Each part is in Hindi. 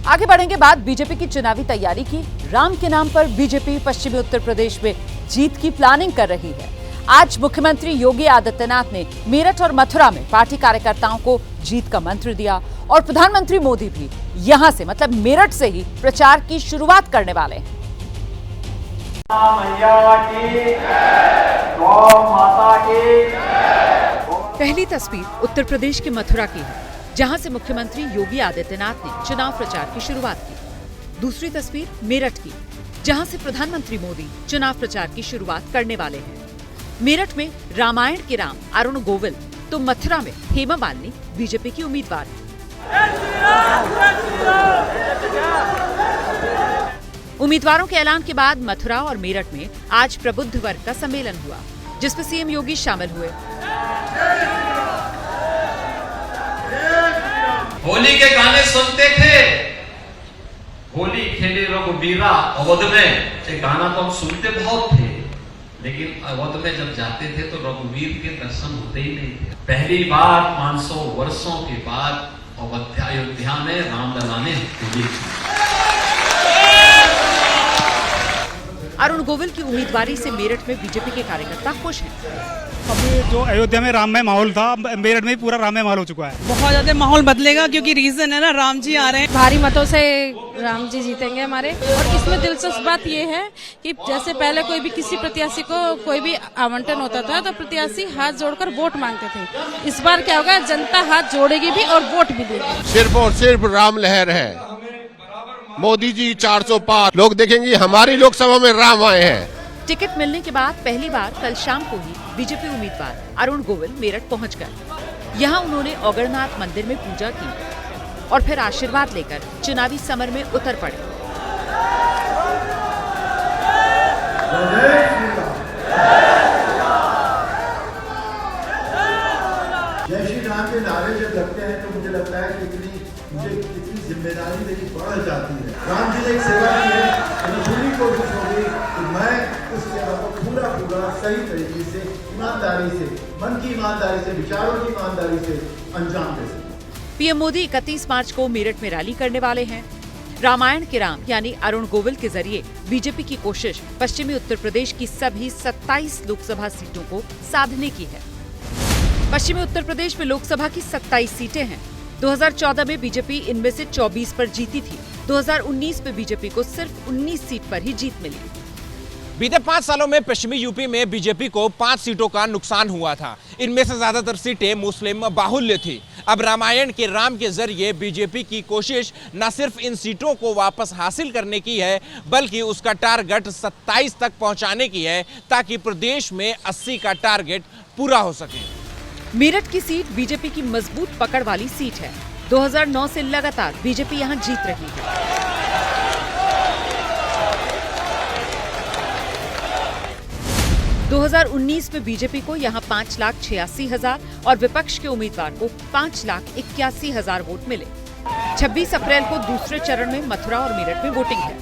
आगे बढ़ेंगे बात बीजेपी की चुनावी तैयारी की। राम के नाम पर बीजेपी पश्चिमी उत्तर प्रदेश में जीत की प्लानिंग कर रही है। आज मुख्यमंत्री योगी आदित्यनाथ ने मेरठ और मथुरा में पार्टी कार्यकर्ताओं को जीत का मंत्र दिया और प्रधानमंत्री मोदी भी यहां से मतलब मेरठ से ही प्रचार की शुरुआत करने वाले हैं। पहली तस्वीर उत्तर प्रदेश के मथुरा की है, जहां से मुख्यमंत्री योगी आदित्यनाथ ने चुनाव प्रचार की शुरुआत की। दूसरी तस्वीर मेरठ की, जहां से प्रधानमंत्री मोदी चुनाव प्रचार की शुरुआत करने वाले हैं। मेरठ में रामायण के राम अरुण गोविल तो मथुरा में हेमा मालिनी बीजेपी की उम्मीदवार हैं। उम्मीदवारों के ऐलान के बाद मथुरा और मेरठ में आज प्रबुद्ध वर्ग का सम्मेलन हुआ, जिसमें सीएम योगी शामिल हुए। होली के गाने सुनते थे, होली खेले रघुबीरा अवध में, ये गाना तो हम सुनते बहुत थे, लेकिन अवध में जब जाते थे तो रघुवीर के दर्शन होते ही नहीं थे। पहली बार 500 वर्षों के बाद अयोध्या में रामलला ने होली। अरुण गोविल की उम्मीदवारी से मेरठ में बीजेपी के कार्यकर्ता खुश हैं। अभी जो अयोध्या में राममय माहौल था, मेरठ में पूरा राममय माहौल हो चुका है। बहुत ज्यादा माहौल बदलेगा क्योंकि रीजन है ना, राम जी आ रहे हैं। भारी मतों से राम जी जीतेंगे हमारे। और इसमें दिलचस्प बात यह है कि जैसे पहले कोई भी किसी प्रत्याशी को कोई भी आवंटन होता था तो प्रत्याशी हाथ जोड़कर वोट मांगते थे। इस बार क्या होगा, जनता हाथ जोड़ेगी भी और वोट भी देगी। सिर्फ और सिर्फ राम लहर है। मोदी जी 400 पार, लोग देखेंगे हमारी लोकसभा में राम आए हैं। टिकट मिलने के बाद पहली बार कल शाम को ही बीजेपी उम्मीदवार अरुण गोविल मेरठ पहुंच गए। यहां उन्होंने औगरनाथ मंदिर में पूजा की और फिर आशीर्वाद लेकर चुनावी समर में उतर पड़े। जय श्री राम के नारे जब लगते हैं तो मुझे लगता है कि कितनी जिम्मेदारी मेरी बढ़ जाती है। राम जी ने एक सेवा की है, पूरी कोशिश होगी कि मैं उस सेवा को पूरा सही तरीके से, ईमानदारी से, मन की ईमानदारी से, विचारों की ईमानदारी से अंजाम दे सकूं। पीएम मोदी 31 मार्च को मेरठ में रैली करने वाले हैं। रामायण के राम यानी अरुण गोविल के जरिए बीजेपी की कोशिश पश्चिमी उत्तर प्रदेश की सभी 27 लोकसभा सीटों को साधने की है। पश्चिमी उत्तर प्रदेश में लोकसभा की 27 सीटें हैं। 2014 में बीजेपी इनमें से 24 पर जीती थी। 2019 में बीजेपी को सिर्फ 19 सीट पर ही जीत मिली। बीते 5 सालों में पश्चिमी यूपी में बीजेपी को 5 सीटों का नुकसान हुआ था। इनमें से ज्यादातर सीटें मुस्लिम बाहुल्य थी। अब रामायण के राम के जरिए बीजेपी की कोशिश न सिर्फ इन सीटों को वापस हासिल करने की है, बल्कि उसका टारगेट 27 तक पहुंचाने की है, ताकि प्रदेश में 80 का टारगेट पूरा हो सके। मेरठ की सीट बीजेपी की मजबूत पकड़ वाली सीट है। 2009 से लगातार बीजेपी यहां जीत रही है। दो 2019 में बीजेपी को यहां 5,86,000 और विपक्ष के उम्मीदवार को 5,81,000 वोट मिले। 26 अप्रैल को दूसरे चरण में मथुरा और मेरठ में वोटिंग है।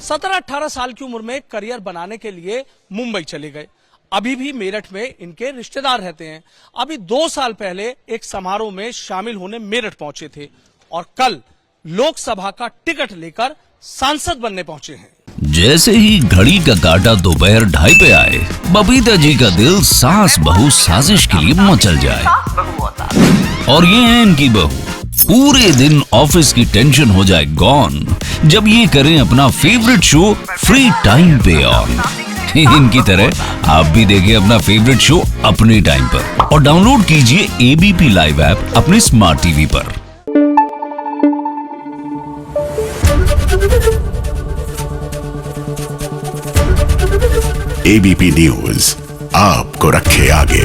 17-18 साल की उम्र में करियर बनाने के लिए मुंबई चले गए। अभी भी मेरठ में इनके रिश्तेदार रहते हैं। अभी 2 साल पहले एक समारोह में शामिल होने मेरठ पहुंचे थे और कल लोकसभा का टिकट लेकर सांसद बनने पहुंचे हैं। जैसे ही घड़ी का काटा दोपहर 2:30 पे आए, बबीता जी का दिल सास बहू साजिश के लिए मचल जाए। और ये है इनकी बहू, पूरे दिन ऑफिस की टेंशन हो जाए गॉन जब ये करें अपना फेवरेट शो फ्री टाइम पे ऑन। इनकी तरह आप भी देखिए अपना फेवरेट शो अपने टाइम पर और डाउनलोड कीजिए एबीपी लाइव ऐप अपने स्मार्ट टीवी पर। एबीपी न्यूज आपको रखे आगे।